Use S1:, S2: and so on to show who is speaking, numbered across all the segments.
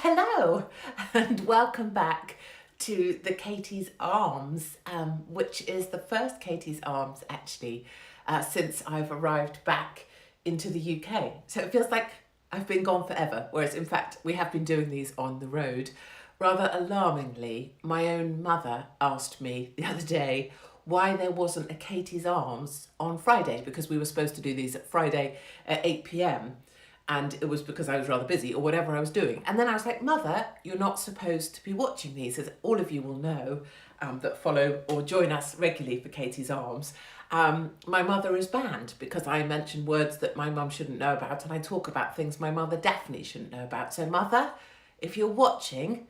S1: Hello and welcome back to the Katie's Arms, which is the first Katie's Arms actually since I've arrived back into the UK. So it feels like I've been gone forever, whereas in fact we have been doing these on the road. Rather alarmingly, my own mother asked me the other day why there wasn't a Katie's Arms on Friday, because we were supposed to do these at Friday at 8 p.m. and it was because I was rather busy or whatever I was doing. And then I was like, Mother, you're not supposed to be watching these, as all of you will know that follow or join us regularly for Katie's Arms. My mother is banned because I mention words that my mum shouldn't know about, and I talk about things my mother definitely shouldn't know about. So Mother, if you're watching,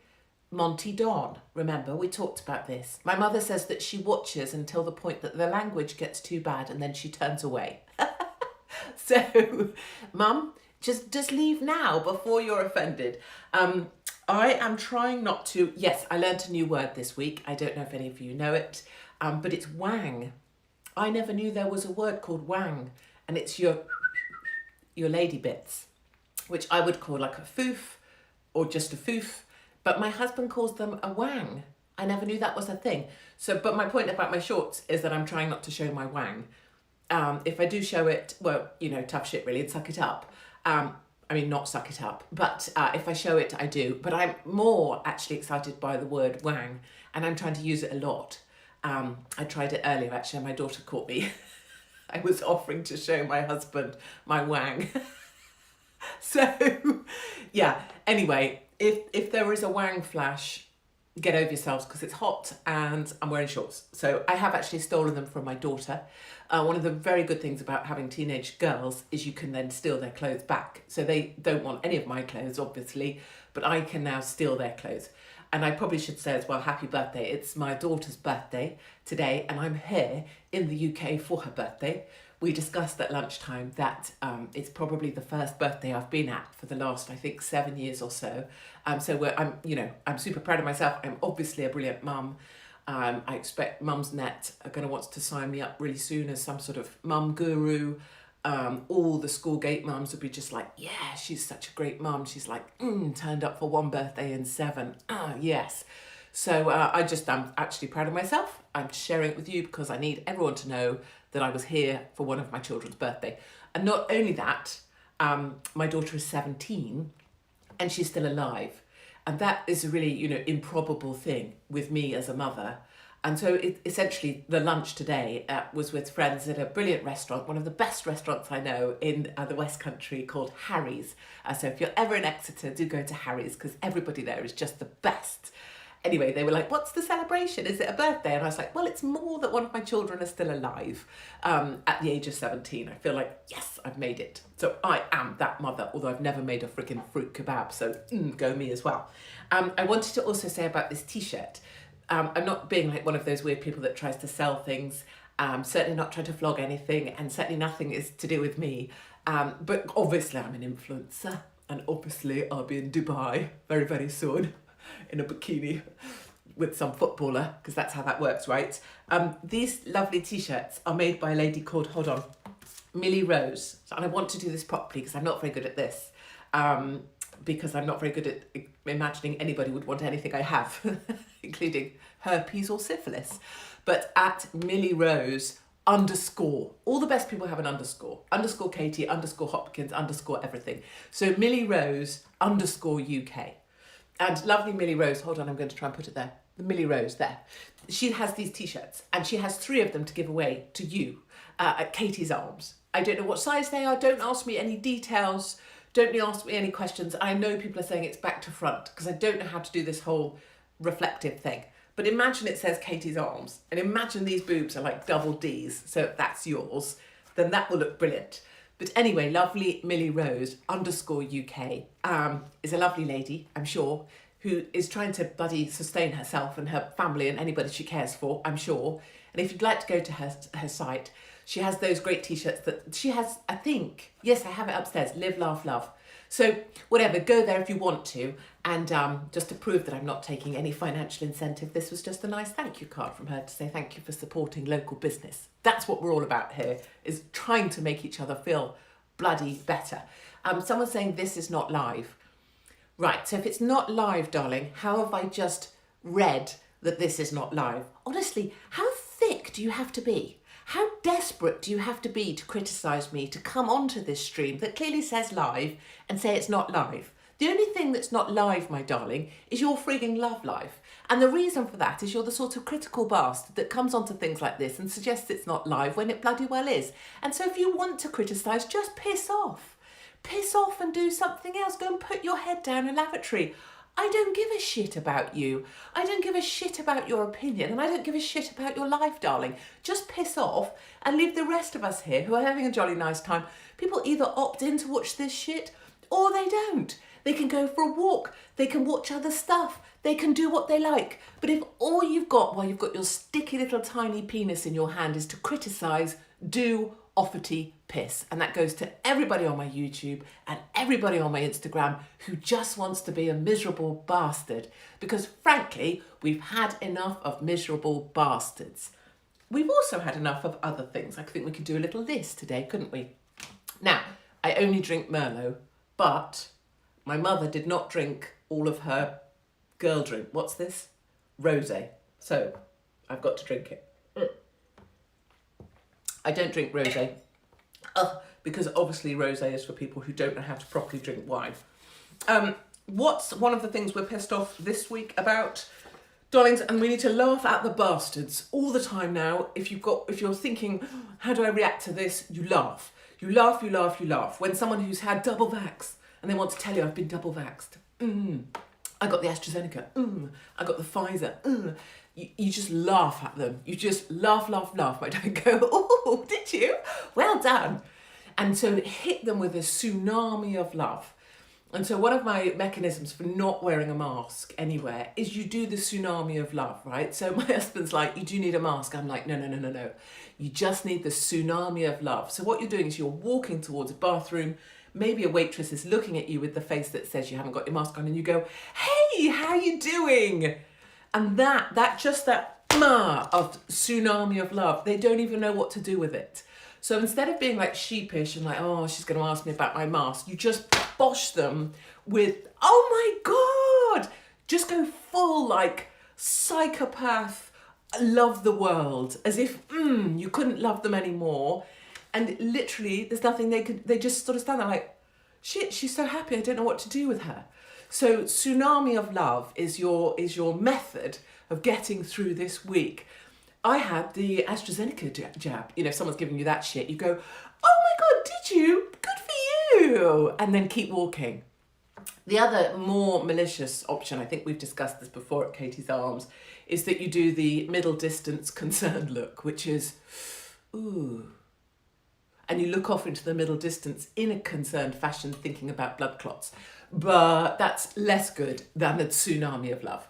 S1: Monty Don, remember we talked about this. My mother says that she watches until the point that the language gets too bad and then she turns away. So, Mum, just leave now before you're offended. I am trying not to. Yes, I learnt a new word this week. I don't know if any of you know it, but it's wang. I never knew there was a word called wang, and it's your lady bits, which I would call like a foof or just a foof, but my husband calls them a wang. I never knew that was a thing. So, but my point about my shorts is that I'm trying not to show my wang. If I do show it, well, tough shit really, and suck it up. I mean, not suck it up, but if I show it, I do. But I'm more actually excited by the word wang, and I'm trying to use it a lot. I tried it earlier, actually, and my daughter caught me. I was offering to show my husband my wang. So, yeah, anyway, if there is a wang flash, get over yourselves because it's hot and I'm wearing shorts. So I have actually stolen them from my daughter. One of the very good things about having teenage girls is you can then steal their clothes back. So they don't want any of my clothes, obviously, but I can now steal their clothes. And I probably should say as well, happy birthday. It's my daughter's birthday today, and I'm here in the UK for her birthday. We discussed at lunchtime that it's probably the first birthday I've been at for the last, I think, 7 years or so. So I'm super proud of myself. I'm obviously a brilliant mum. I expect Mumsnet are going to want to sign me up really soon as some sort of mum guru. All the Schoolgate mums would be just like, yeah, she's such a great mum. She's like, turned up for one birthday in 7. Yes. So I'm actually proud of myself. I'm sharing it with you because I need everyone to know that I was here for one of my children's birthday. And not only that, my daughter is 17 and she's still alive. And that is a really, improbable thing with me as a mother. And so essentially the lunch today was with friends at a brilliant restaurant, one of the best restaurants I know in the West Country, called Harry's. So if you're ever in Exeter, do go to Harry's because everybody there is just the best. Anyway, they were like, what's the celebration? Is it a birthday? And I was like, well, it's more that one of my children is still alive at the age of 17. I feel like, yes, I've made it. So I am that mother, although I've never made a freaking fruit kebab. So go me as well. I wanted to also say about this t-shirt. I'm not being like one of those weird people that tries to sell things. Certainly not trying to vlog anything, and certainly nothing is to do with me. But obviously I'm an influencer, and obviously I'll be in Dubai very, very soon in a bikini with some footballer, because that's how that works, right? These lovely t-shirts are made by a lady called, hold on, Millie Rose. And I want to do this properly because I'm not very good at this. Because I'm not very good at imagining anybody would want anything I have, including herpes or syphilis. But at Millie Rose _, all the best people have an _, Katie, _Hopkins, everything. So Millie Rose _UK. And lovely Millie Rose, hold on, I'm going to try and put it there. The Millie Rose there. She has these t-shirts and she has 3 of them to give away to you at Katie's Arms. I don't know what size they are. Don't ask me any details. Don't ask me any questions. I know people are saying it's back to front because I don't know how to do this whole reflective thing. But imagine it says Katie's Arms, and imagine these boobs are like double D's, so that's yours. Then that will look brilliant. But anyway, lovely Millie Rose _UK is a lovely lady, I'm sure, who is trying to bloody sustain herself and her family and anybody she cares for, I'm sure. And if you'd like to go to her site, she has those great t-shirts that she has, I think, yes, I have it upstairs, Live, Laugh, Love. So whatever, go there if you want to. And just to prove that I'm not taking any financial incentive, this was just a nice thank you card from her to say thank you for supporting local business. That's what we're all about here, is trying to make each other feel bloody better. Someone's saying this is not live. Right, so if it's not live, darling, how have I just read that this is not live? Honestly, how thick do you have to be? How desperate do you have to be to criticise me, to come onto this stream that clearly says live and say it's not live? The only thing that's not live, my darling, is your frigging love life. And the reason for that is you're the sort of critical bastard that comes onto things like this and suggests it's not live when it bloody well is. And so if you want to criticise, just piss off. Piss off and do something else. Go and put your head down in a lavatory. I don't give a shit about you. I don't give a shit about your opinion, and I don't give a shit about your life, darling. Just piss off and leave the rest of us here who are having a jolly nice time. People either opt in to watch this shit or they don't. They can go for a walk. They can watch other stuff. They can do what they like. But if all you've got while you've got your sticky little tiny penis in your hand is to criticise, do offity piss. And that goes to everybody on my YouTube and everybody on my Instagram who just wants to be a miserable bastard. Because frankly, we've had enough of miserable bastards. We've also had enough of other things. I think we could do a little list today, couldn't we? Now, I only drink Merlot, but my mother did not drink all of her girl drink. What's this? Rosé. So I've got to drink it. I don't drink rosé because obviously rosé is for people who don't know how to properly drink wine. What's one of the things we're pissed off this week about, darlings? And we need to laugh at the bastards all the time now. If you're thinking, how do I react to this? You laugh. You laugh, you laugh, you laugh. When someone who's had double vax and they want to tell you, I've been double vaxxed. I got the AstraZeneca. I got the Pfizer. You just laugh at them. You just laugh. I don't go, oh, did you? Well done. And so hit them with a tsunami of love. And so one of my mechanisms for not wearing a mask anywhere is you do the tsunami of love, right? So my husband's like, you do need a mask. I'm like, no. You just need the tsunami of love. So what you're doing is you're walking towards a bathroom. Maybe a waitress is looking at you with the face that says you haven't got your mask on and you go, hey, how you doing? And that of tsunami of love, they don't even know what to do with it. So instead of being like sheepish and like, oh, she's going to ask me about my mask, you just bosh them with, oh my God, just go full like psychopath, love the world, as if you couldn't love them anymore. And literally there's nothing they just sort of stand there like, shit, she's so happy, I don't know what to do with her. So tsunami of love is your method of getting through this week. I had the AstraZeneca jab. You know, if someone's giving you that shit, you go, oh my God, did you? Good for you. And then keep walking. The other more malicious option, I think we've discussed this before at Katie's Arms, is that you do the middle distance concerned look, which is, ooh. And you look off into the middle distance in a concerned fashion, thinking about blood clots. But that's less good than the tsunami of love.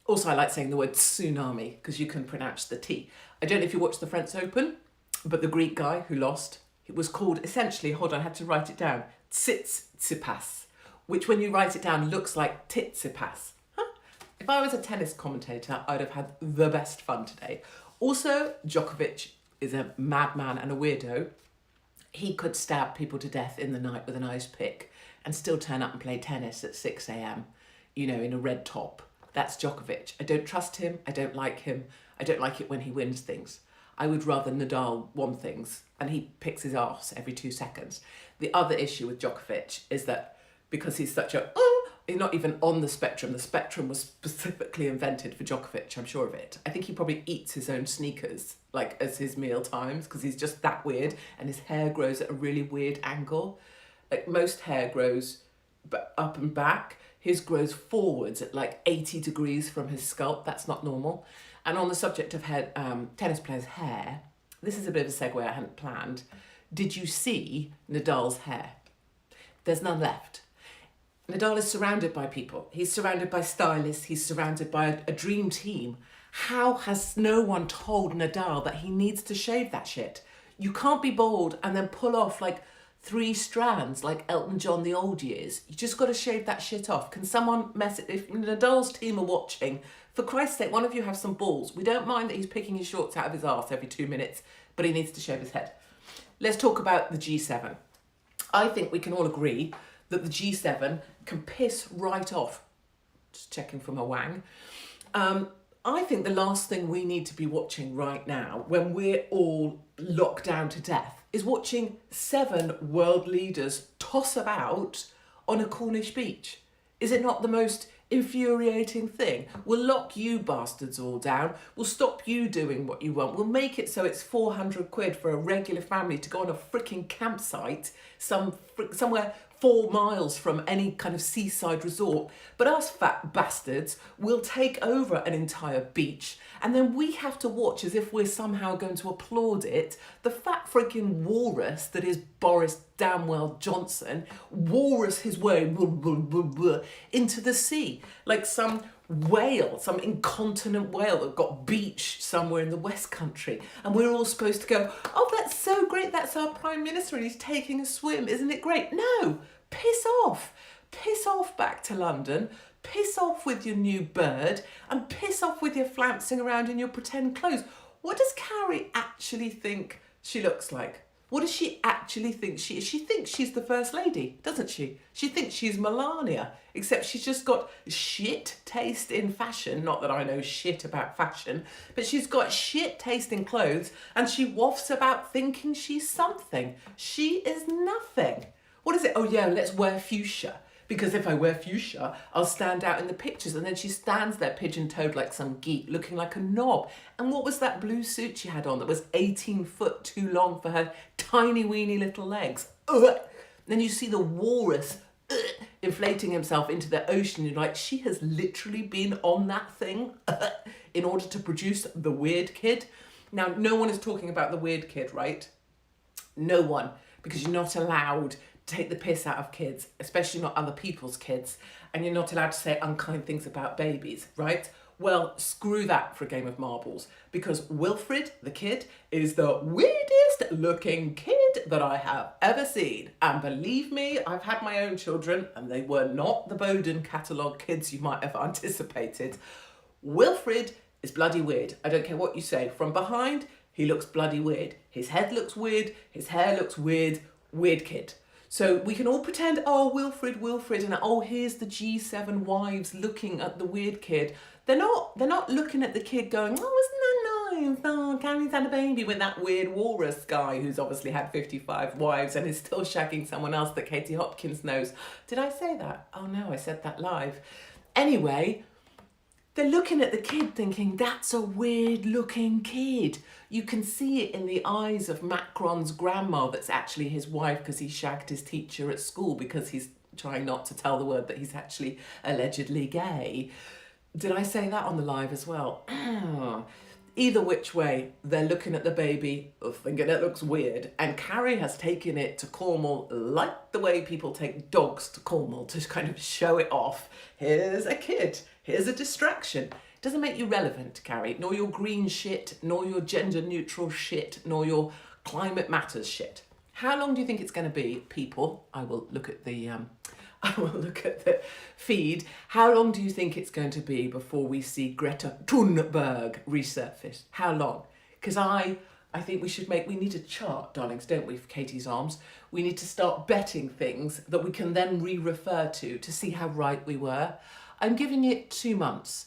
S1: Also, I like saying the word tsunami because you can pronounce the T. I don't know if you watched the French Open, but the Greek guy who lost, it was called essentially, hold on, I had to write it down, Tsitsipas, which when you write it down looks like Titsipas. If I was a tennis commentator, I'd have had the best fun today. Also, Djokovic is a madman and a weirdo. He could stab people to death in the night with an ice pick and still turn up and play tennis at 6 a.m, you know, in a red top. That's Djokovic. I don't trust him. I don't like him. I don't like it when he wins things. I would rather Nadal won things and he picks his arse every 2 seconds. The other issue with Djokovic is that because he's such a, he's not even on the spectrum was specifically invented for Djokovic, I'm sure of it. I think he probably eats his own sneakers, like as his meal times, because he's just that weird and his hair grows at a really weird angle. Like most hair grows up and back, his grows forwards at like 80 degrees from his scalp. That's not normal. And on the subject of hair, tennis players' hair, this is a bit of a segue I hadn't planned. Did you see Nadal's hair? There's none left. Nadal is surrounded by people. He's surrounded by stylists. He's surrounded by a dream team. How has no one told Nadal that he needs to shave that shit? You can't be bald and then pull off like 3 strands like Elton John the old years. You just got to shave that shit off. Can someone if Nadal's team are watching, for Christ's sake, one of you have some balls. We don't mind that he's picking his shorts out of his arse every 2 minutes, but he needs to shave his head. Let's talk about the G7. I think we can all agree that the G7 can piss right off. Just checking from a wang. I think the last thing we need to be watching right now, when we're all locked down to death, is watching 7 world leaders toss about on a Cornish beach. Is it not the most infuriating thing? We'll lock you bastards all down. We'll stop you doing what you want. We'll make it so it's 400 quid for a regular family to go on a freaking campsite somewhere 4 miles from any kind of seaside resort. But us fat bastards will take over an entire beach, and then we have to watch as if we're somehow going to applaud it. The fat freaking walrus that is Boris Damwell Johnson walrus his way into the sea like some whale, some incontinent whale that got beached somewhere in the West Country, and we're all supposed to go, oh, that's so great, that's our Prime Minister and he's taking a swim, isn't it great? No, piss off back to London, piss off with your new bird, and piss off with your flouncing around in your pretend clothes. What does Carrie actually think she looks like? What does she actually think she is? She thinks she's the First Lady, doesn't she? She thinks she's Melania, except she's just got shit taste in fashion. Not that I know shit about fashion, but she's got shit taste in clothes, and she wafts about thinking she's something. She is nothing. What is it? Oh yeah, let's wear fuchsia. Because if I wear fuchsia, I'll stand out in the pictures. And then she stands there pigeon-toed like some geek, looking like a knob. And what was that blue suit she had on that was 18 foot too long for her tiny weeny little legs? Ugh. Then you see the walrus inflating himself into the ocean. You're like, she has literally been on that thing in order to produce the weird kid. Now, no one is talking about the weird kid, right? No one, because you're not allowed take the piss out of kids, especially not other people's kids, and you're not allowed to say unkind things about babies, right? Well, screw that for a game of marbles, because Wilfred, the kid, is the weirdest looking kid that I have ever seen. And believe me, I've had my own children, and they were not the Bowden catalogue kids you might have anticipated. Wilfred is bloody weird. I don't care what you say. From behind, he looks bloody weird. His head looks weird, his hair looks weird, weird kid. So we can all pretend, oh, Wilfred, and oh, here's the G7 wives looking at the weird kid. They're not looking at the kid going, oh, isn't that nice? Oh, Carrie's had a baby with that weird walrus guy who's obviously had 55 wives and is still shagging someone else that Katie Hopkins knows. Did I say that? Oh no, I said that live. Anyway, they're looking at the kid thinking, that's a weird looking kid. You can see it in the eyes of Macron's grandma that's actually his wife because he shagged his teacher at school because he's trying not to tell the world that he's actually allegedly gay. Did I say that on the live as well? Either which way, they're looking at the baby thinking it looks weird, and Carrie has taken it to Cornwall like the way people take dogs to Cornwall to kind of show it off. Here's a kid. Here's a distraction. It doesn't make you relevant, Carrie, nor your green shit, nor your gender neutral shit, nor your climate matters shit. How long do you think it's going to be, people? I will look at the feed. How long do you think it's going to be before we see Greta Thunberg resurface? How long? Because I think we need a chart, darlings, don't we, for Katie's Arms? We need to start betting things that we can then re-refer to see how right we were. I'm giving it 2 months.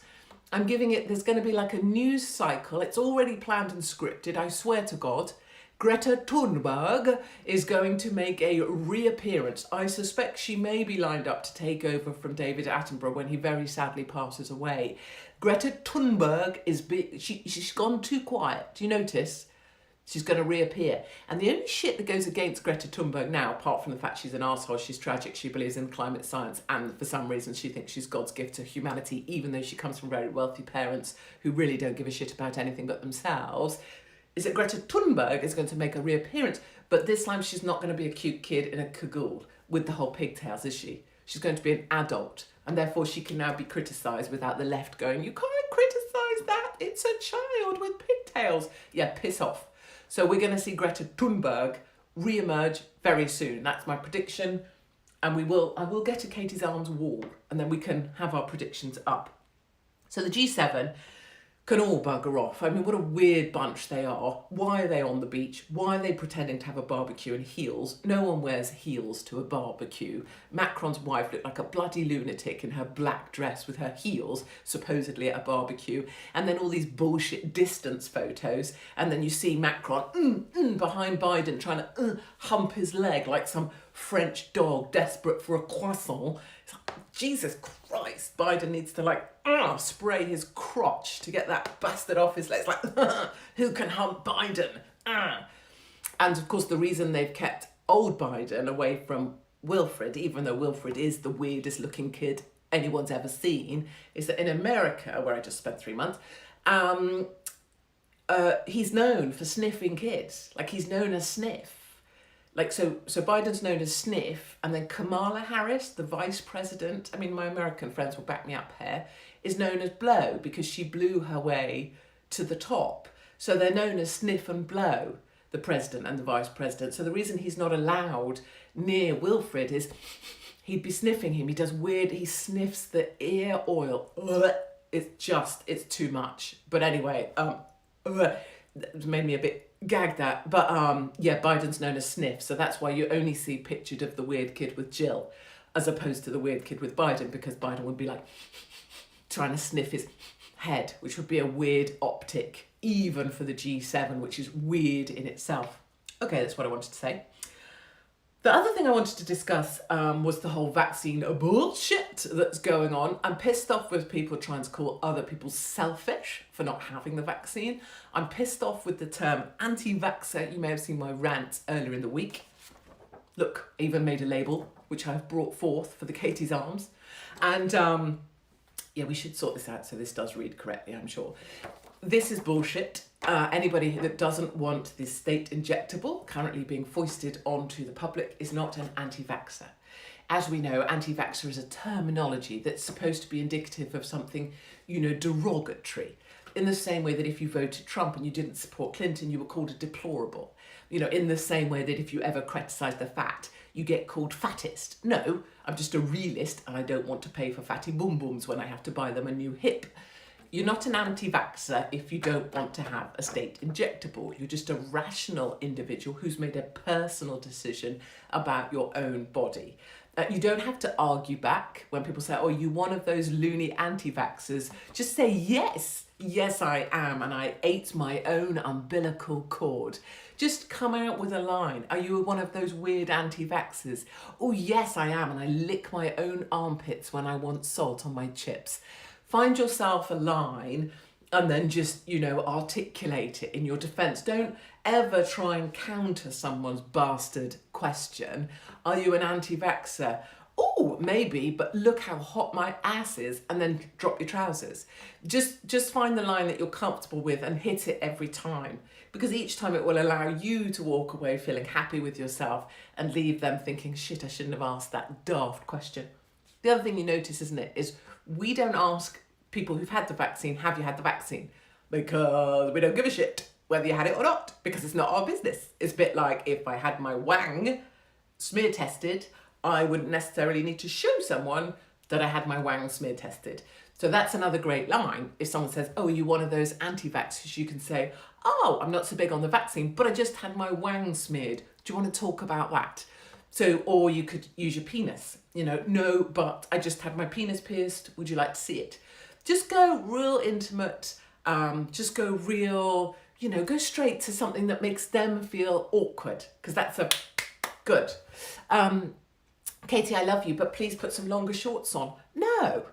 S1: There's going to be like a news cycle. It's already planned and scripted, I swear to God. Greta Thunberg is going to make a reappearance. I suspect she may be lined up to take over from David Attenborough when he very sadly passes away. Greta Thunberg she's gone too quiet. Do you notice? She's going to reappear. And the only shit that goes against Greta Thunberg now, apart from the fact she's an arsehole, she's tragic, she believes in climate science, and for some reason she thinks she's God's gift to humanity, even though she comes from very wealthy parents who really don't give a shit about anything but themselves, is that Greta Thunberg is going to make a reappearance. But this time she's not going to be a cute kid in a cagoule with the whole pigtails, is she? She's going to be an adult, and therefore she can now be criticised without the left going, you can't criticise that, it's a child with pigtails. Yeah, piss off. So we're going to see Greta Thunberg re-emerge very soon. That's my prediction. And I will get a Katie's Arms wall, and then we can have our predictions up. So the G7 can all bugger off. I mean, what a weird bunch they are. Why are they on the beach? Why are they pretending to have a barbecue in heels? No one wears heels to a barbecue. Macron's wife looked like a bloody lunatic in her black dress with her heels, supposedly at a barbecue. And then all these bullshit distance photos. And then you see Macron behind Biden trying to hump his leg like some French dog desperate for a croissant. It's like, Jesus Christ, Biden needs to spray his crotch to get that bastard off his legs. Like, who can hump Biden? And of course, the reason they've kept old Biden away from Wilfred, even though Wilfred is the weirdest looking kid anyone's ever seen, is that in America, where I just spent 3 months, he's known for sniffing kids. Like, he's known as Sniff. Like, so Biden's known as Sniff, and then Kamala Harris, the vice president, I mean, my American friends will back me up here, is known as Blow because she blew her way to the top. So they're known as Sniff and Blow, the president and the vice president. So the reason he's not allowed near Wilfred is he'd be sniffing him. He does weird, he sniffs the ear oil. It's too much. But anyway, it made me a bit gag that, but Biden's known as Sniff, so that's why you only see pictured of the weird kid with Jill as opposed to the weird kid with Biden, because Biden would be like trying to sniff his head, which would be a weird optic even for the G7, which is weird in itself. Okay, that's what I wanted to say. The other thing I wanted to discuss was the whole vaccine bullshit that's going on. I'm pissed off with people trying to call other people selfish for not having the vaccine. I'm pissed off with the term anti-vaxxer. You may have seen my rant earlier in the week. Look, I even made a label, which I've brought forth for the Katie's Arms. And we should sort this out so this does read correctly, I'm sure. This is bullshit. Anybody that doesn't want this state injectable currently being foisted onto the public is not an anti-vaxxer. As we know, anti-vaxxer is a terminology that's supposed to be indicative of something, derogatory. In the same way that if you voted Trump and you didn't support Clinton, you were called a deplorable. In the same way that if you ever criticise the fat, you get called fattest. No, I'm just a realist and I don't want to pay for fatty boom booms when I have to buy them a new hip. You're not an anti-vaxxer if you don't want to have a state injectable. You're just a rational individual who's made a personal decision about your own body. You don't have to argue back when people say, oh, you one of those loony anti-vaxxers. Just say, yes, I am, and I ate my own umbilical cord. Just come out with a line. Are you one of those weird anti-vaxxers? Oh, yes, I am, and I lick my own armpits when I want salt on my chips. Find yourself a line and then just, articulate it in your defence. Don't ever try and counter someone's bastard question. Are you an anti-vaxxer? Oh, maybe, but look how hot my ass is, and then drop your trousers. Just find the line that you're comfortable with and hit it every time, because each time it will allow you to walk away feeling happy with yourself and leave them thinking, shit, I shouldn't have asked that daft question. The other thing you notice, isn't it, is we don't ask people who've had the vaccine, have you had the vaccine? Because we don't give a shit whether you had it or not, because it's not our business. It's a bit like if I had my wang smear tested, I wouldn't necessarily need to show someone that I had my wang smear tested. So that's another great line. If someone says, oh, are you one of those anti-vaxxers? You can say, oh, I'm not so big on the vaccine, but I just had my wang smeared. Do you want to talk about that? So, or you could use your penis, no, but I just had my penis pierced. Would you like to see it? Just go real intimate, just go real, go straight to something that makes them feel awkward, because that's a good. Katie, I love you, but please put some longer shorts on. No,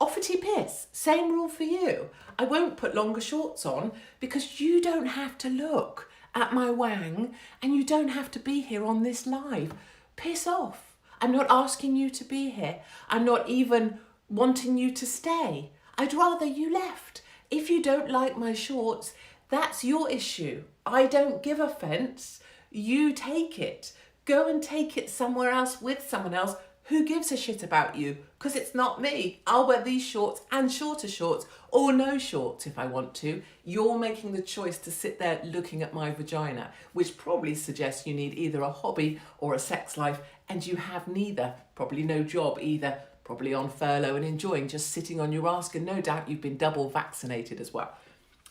S1: offity piss, same rule for you. I won't put longer shorts on because you don't have to look at my wang and you don't have to be here on this live. Piss off. I'm not asking you to be here. I'm not even wanting you to stay. I'd rather you left. If you don't like my shorts, that's your issue. I don't give offence. You take it. Go and take it somewhere else with someone else. Who gives a shit about you? Because it's not me. I'll wear these shorts and shorter shorts, or no shorts if I want to. You're making the choice to sit there looking at my vagina, which probably suggests you need either a hobby or a sex life, and you have neither. Probably no job either. probably on furlough and enjoying just sitting on your ass, and no doubt you've been double vaccinated as well.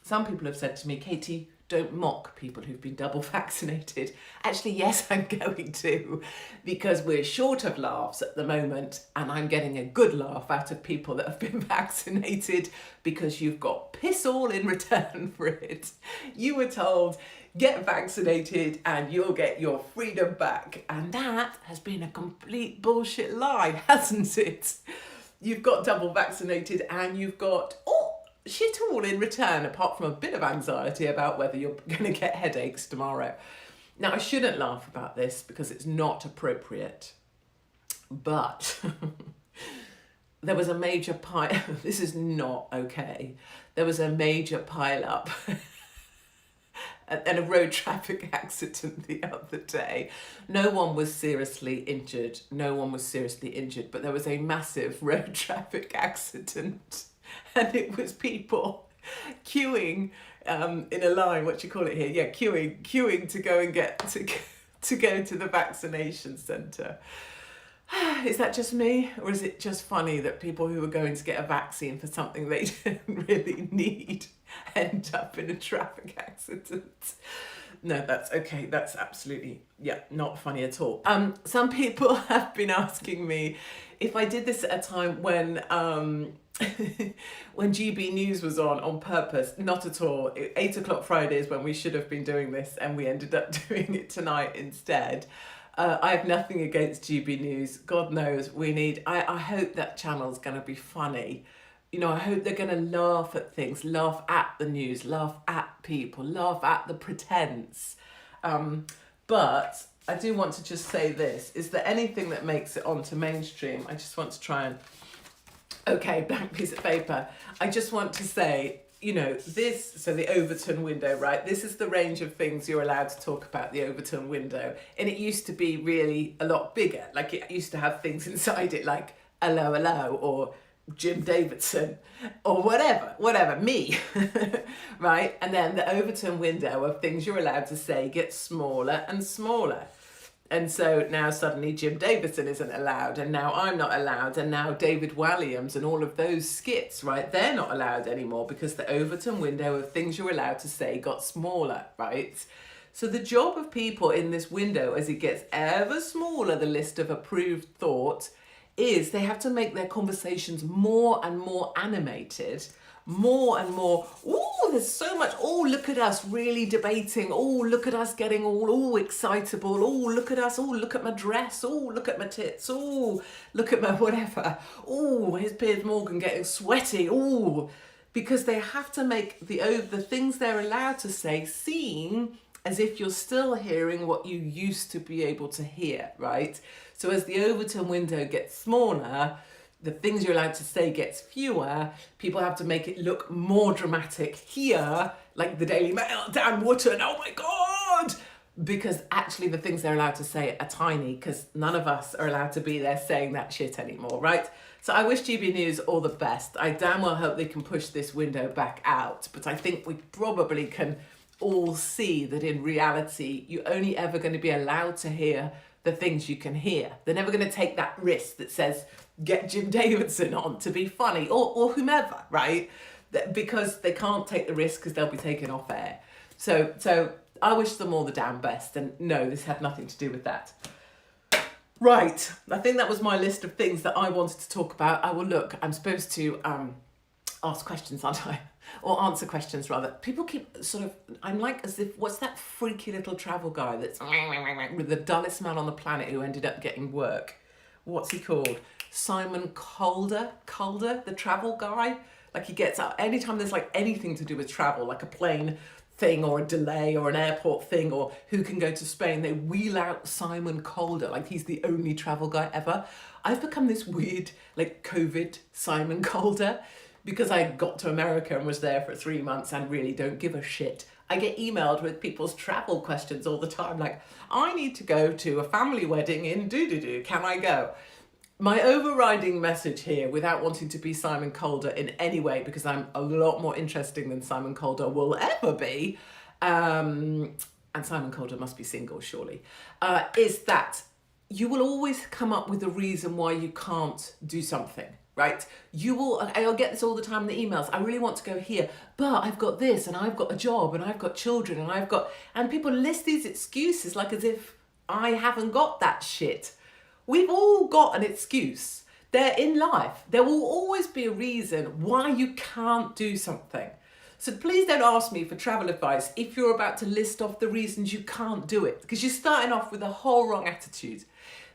S1: Some people have said to me, Katie, don't mock people who've been double vaccinated. Actually, yes, I'm going to, because we're short of laughs at the moment, and I'm getting a good laugh out of people that have been vaccinated because you've got piss all in return for it. You were told, get vaccinated and you'll get your freedom back. And that has been a complete bullshit lie, hasn't it? You've got double vaccinated and you've got shit all in return, apart from a bit of anxiety about whether you're going to get headaches tomorrow. Now, I shouldn't laugh about this because it's not appropriate, but there was a major this is not okay. There was a major pile-up and a road traffic accident the other day. No one was seriously injured. But there was a massive road traffic accident. And it was people queuing in a line, what do you call it here? Yeah, queuing to go and to go to the vaccination centre. Is that just me? Or is it just funny that people who are going to get a vaccine for something they don't really need end up in a traffic accident? No, that's okay. That's absolutely, not funny at all. Some people have been asking me if I did this at a time when when GB News was on purpose. Not at all. 8 o'clock Friday is when we should have been doing this, and we ended up doing it tonight instead. I have nothing against GB News. God knows I hope that channel's going to be funny. I hope they're going to laugh at things, laugh at the news, laugh at people, laugh at the pretense. But I do want to just say this. Is there anything that makes it onto mainstream? I just want to try and... Okay, blank piece of paper. I just want to say, so the Overton window, right? This is the range of things you're allowed to talk about the Overton window. And it used to be really a lot bigger. Like, it used to have things inside it like hello, hello, or Jim Davidson, or whatever, me, right? And then the Overton window of things you're allowed to say gets smaller and smaller. And so now suddenly Jim Davidson isn't allowed, and now I'm not allowed, and now David Walliams and all of those skits, right? They're not allowed anymore because the Overton window of things you're allowed to say got smaller, right? So the job of people in this window, as it gets ever smaller, the list of approved thought, is they have to make their conversations more and more animated, more and more, there's so much, look at us really debating, look at us getting all excitable, look at us, look at my dress, look at my tits, look at my whatever, here's Piers Morgan getting sweaty, because they have to make the things they're allowed to say seem as if you're still hearing what you used to be able to hear, right? So as the Overton window gets smaller, the things you're allowed to say gets fewer. People have to make it look more dramatic here, like the Daily Mail, Dan Wootton, oh my God! Because actually the things they're allowed to say are tiny, because none of us are allowed to be there saying that shit anymore, right? So I wish GB News all the best. I damn well hope they can push this window back out, but I think we probably can all see that in reality, you're only ever going to be allowed to hear the things you can hear. They're never going to take that risk that says, get Jim Davidson on to be funny, or whomever, right? Because they can't take the risk because they'll be taken off air. So I wish them all the damn best. And no, this had nothing to do with that. Right, I think that was my list of things that I wanted to talk about. I'm supposed to ask questions, aren't I? Or answer questions, rather. People keep I'm like as if, what's that freaky little travel guy that's with the dullest man on the planet who ended up getting work? What's he called? Simon Calder, the travel guy. Like, he gets up anytime there's like anything to do with travel, like a plane thing or a delay or an airport thing or who can go to Spain, they wheel out Simon Calder like he's the only travel guy ever. I've become this weird like COVID Simon Calder because I got to America and was there for 3 months and really don't give a shit. I get emailed with people's travel questions all the time, like, I need to go to a family wedding in doo-doo-doo, can I go? My overriding message here, without wanting to be Simon Calder in any way, because I'm a lot more interesting than Simon Calder will ever be, and Simon Calder must be single, surely, is that you will always come up with a reason why you can't do something, right? You will, I'll get this all the time in the emails. I really want to go here, but I've got this and I've got a job and I've got children and people list these excuses like as if I haven't got that shit. We've all got an excuse. They're in life. There will always be a reason why you can't do something. So please don't ask me for travel advice if you're about to list off the reasons you can't do it, because you're starting off with a whole wrong attitude.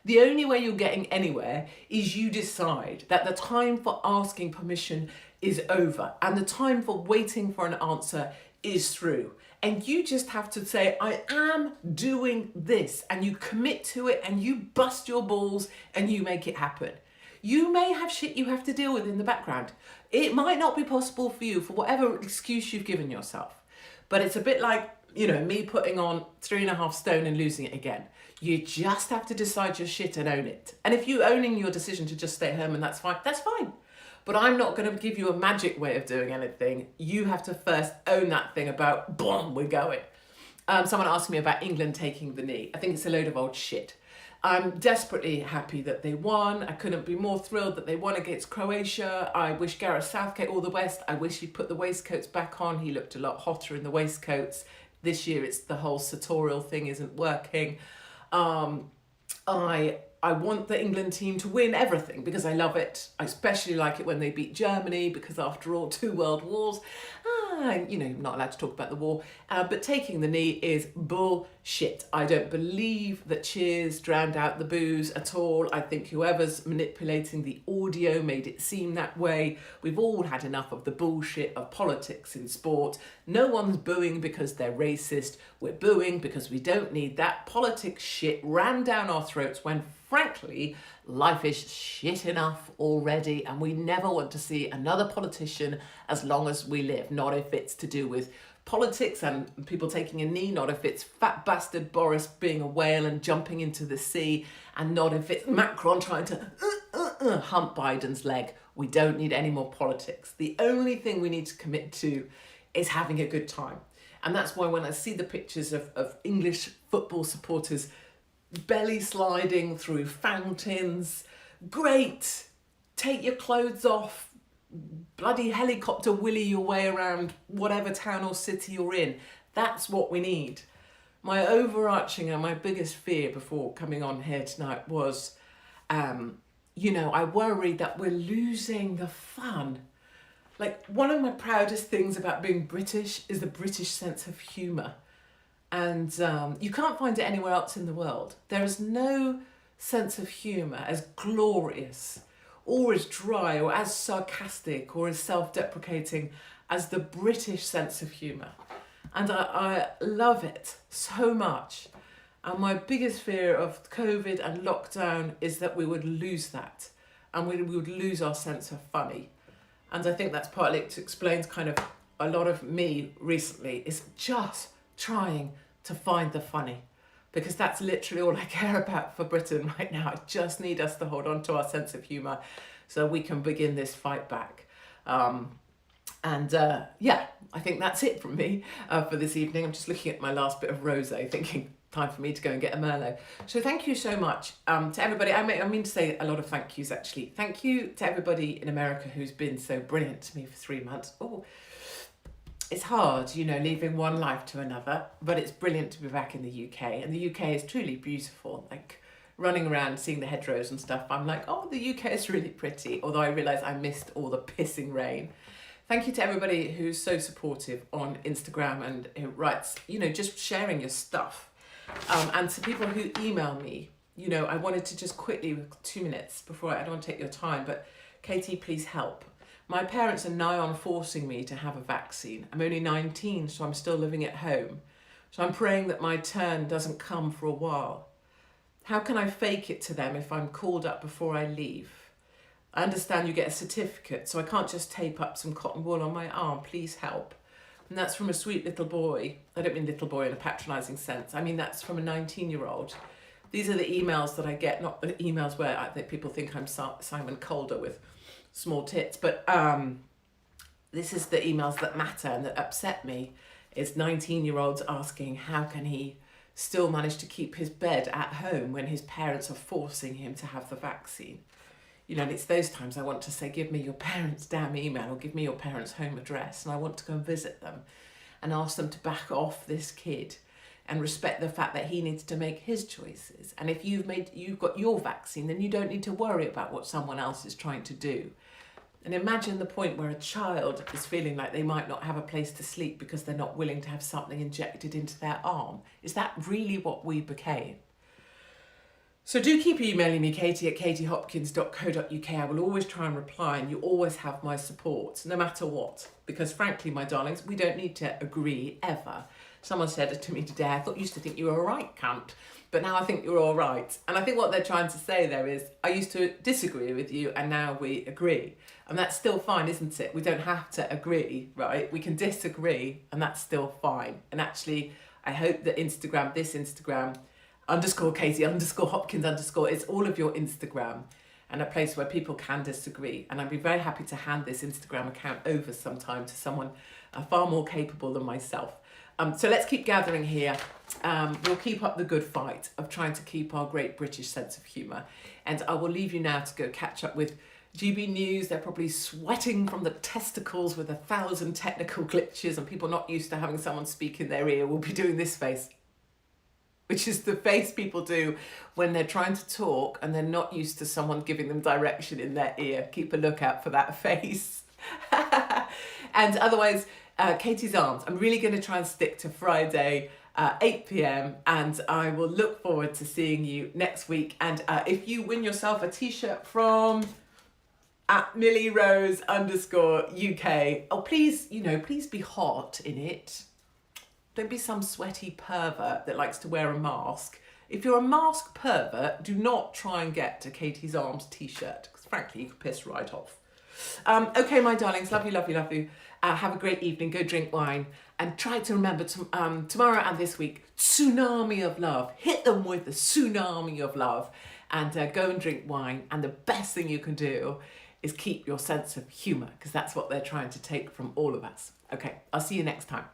S1: The only way you're getting anywhere is you decide that the time for asking permission is over and the time for waiting for an answer is through. And you just have to say, I am doing this, and you commit to it and you bust your balls and you make it happen. You may have shit you have to deal with in the background. It might not be possible for you for whatever excuse you've given yourself. But it's a bit like, me putting on 3.5 stone and losing it again. You just have to decide your shit and own it. And if you're owning your decision to just stay home and that's fine, that's fine. But I'm not going to give you a magic way of doing anything. You have to first own that thing about, boom, we're going. Someone asked me about England taking the knee. I think it's a load of old shit. I'm desperately happy that they won. I couldn't be more thrilled that they won against Croatia. I wish Gareth Southgate all the best. I wish he'd put the waistcoats back on. He looked a lot hotter in the waistcoats. This year it's the whole sartorial thing isn't working. I want the England team to win everything because I love it. I especially like it when they beat Germany because after all, 2 world wars. I'm not allowed to talk about the war, but taking the knee is bullshit. I don't believe that cheers drowned out the boos at all. I think whoever's manipulating the audio made it seem that way. We've all had enough of the bullshit of politics in sport. No one's booing because they're racist. We're booing because we don't need that politics shit rammed down our throats when, frankly, life is shit enough already and we never want to see another politician as long as we live. Not if it's to do with politics and people taking a knee, not if it's fat bastard Boris being a whale and jumping into the sea, and not if it's Macron trying to hump Biden's leg. We don't need any more politics. The only thing we need to commit to is having a good time. And that's why when I see the pictures of English football supporters belly sliding through fountains, great, take your clothes off, bloody helicopter willy your way around whatever town or city you're in. That's what we need. My overarching and my biggest fear before coming on here tonight was, I worry that we're losing the fun. Like, one of my proudest things about being British is the British sense of humour. And you can't find it anywhere else in the world. There is no sense of humour as glorious or as dry or as sarcastic or as self-deprecating as the British sense of humour. And I love it so much. And my biggest fear of COVID and lockdown is that we would lose that and we would lose our sense of funny. And I think that's partly it explains kind of a lot of me recently is just trying to find the funny, because that's literally all I care about for Britain right now. I just need us to hold on to our sense of humour so we can begin this fight back. I think that's it from me for this evening. I'm just looking at my last bit of rosé thinking time for me to go and get a Merlot. So thank you so much to everybody. I mean to say a lot of thank yous actually. Thank you to everybody in America who's been so brilliant to me for 3 months. It's hard, leaving one life to another, but it's brilliant to be back in the UK. And the UK is truly beautiful. Like, running around, seeing the hedgerows and stuff, I'm like, oh, the UK is really pretty. Although I realise I missed all the pissing rain. Thank you to everybody who's so supportive on Instagram and who writes, just sharing your stuff. And to people who email me, I wanted to just quickly, with 2 minutes before I don't want to take your time, but Katie, please help. My parents are nigh on forcing me to have a vaccine. I'm only 19, so I'm still living at home. So I'm praying that my turn doesn't come for a while. How can I fake it to them if I'm called up before I leave? I understand you get a certificate, so I can't just tape up some cotton wool on my arm. Please help. And that's from a sweet little boy. I don't mean little boy in a patronising sense. I mean, that's from a 19-year-old. These are the emails that I get, not the emails where people think I'm Simon Calder with small tits, but this is the emails that matter and that upset me. Is 19-year-olds asking how can he still managed to keep his bed at home when his parents are forcing him to have the vaccine. You know, and it's those times I want to say, give me your parents' damn email or give me your parents' home address, and I want to go and visit them and ask them to back off this kid and respect the fact that he needs to make his choices. And if you've got your vaccine, then you don't need to worry about what someone else is trying to do. And imagine the point where a child is feeling like they might not have a place to sleep because they're not willing to have something injected into their arm. Is that really what we became? So do keep emailing me, katie@katiehopkins.co.uk. I will always try and reply, and you always have my support, no matter what. Because frankly, my darlings, we don't need to agree ever. Someone said to me today, I thought you used to think you were a right cunt, but now I think you're all right. And I think what they're trying to say there is, I used to disagree with you and now we agree. And that's still fine, isn't it? We don't have to agree, right? We can disagree and that's still fine. And actually, I hope that Instagram, this Instagram, _Katie_Hopkins_ it's all of your Instagram and a place where people can disagree. And I'd be very happy to hand this Instagram account over sometime to someone far more capable than myself. So let's keep gathering here. We'll keep up the good fight of trying to keep our great British sense of humour. And I will leave you now to go catch up with GB News. They're probably sweating from the testicles with 1,000 technical glitches, and people not used to having someone speak in their ear will be doing this face, which is the face people do when they're trying to talk and they're not used to someone giving them direction in their ear. Keep a lookout for that face. And otherwise, Katie's Arms. I'm really going to try and stick to Friday, 8 p.m. and I will look forward to seeing you next week. And if you win yourself a t-shirt from @MillieRose_UK, oh please, please be hot in it. Don't be some sweaty pervert that likes to wear a mask. If you're a mask pervert, do not try and get a Katie's Arms t-shirt, because frankly, you could piss right off. Okay, my darlings, love you, love you, love you. Have a great evening, go drink wine, and try to remember tomorrow and this week, tsunami of love. Hit them with the tsunami of love, and go and drink wine. And the best thing you can do is keep your sense of humour, because that's what they're trying to take from all of us. Okay, I'll see you next time.